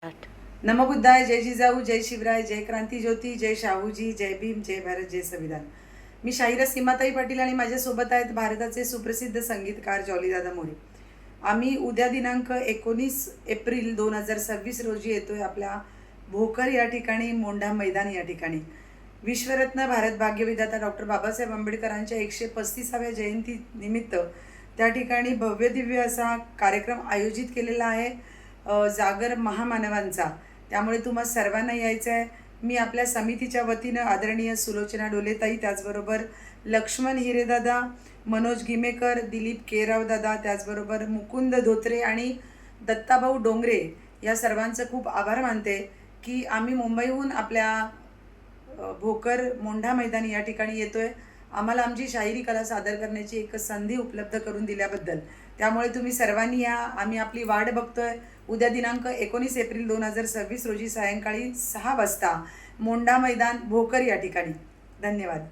नमो बुद्धाय, जय जिजाऊ, जय शिवराय, जय क्रांती ज्योती, जय शाहूजी, जय भीम, जय भारत, जय संविधान. मी शाहिरा सीमाताई पाटील आणि माझ्यासोबत आहेत भारताचे सुप्रसिद्ध संगीतकार जॉलीदादा मोरे. आम्ही उद्या दिनांक 19 एप्रिल 2026 रोजी येतोय आपल्या भोकर या ठिकाणी, मोंढा मैदान या ठिकाणी. विश्वरत्न भारत भाग्यविधाता डॉक्टर बाबासाहेब आंबेडकरांच्या 135व्या जयंती निमित्त त्या ठिकाणी भव्य दिव्य असा कार्यक्रम आयोजित केलेला आहे, जागर महामानवांचा. त्यामुळे तुम्हा सर्वांना यायचं आहे. मी आपल्या समितीच्या वतीनं आदरणीय सुलोचना डोलेताई, त्याचबरोबर लक्ष्मण हिरेदादा, मनोज गिमेकर, दिलीप केराव दादा, त्याचबरोबर मुकुंद धोत्रे आणि दत्ताभाऊ डोंगरे या सर्वांचं खूप आभार मानते की आम्ही मुंबईहून आपल्या भोकर मोंढा मैदानी या ठिकाणी येतोय. आम्हाला आमची शाहिरी कला सादर करण्याची एक संधी उपलब्ध करून दिल्याबद्दल. त्यामुळे तुम्ही सर्वांनी या. आम्ही आपली वाट बघतोय. उद्या दिनांक 19 एप्रिल 2026 रोजी सायंकाळी 6 वाजता मोंढा मैदान भोकर या ठिकाणी. धन्यवाद.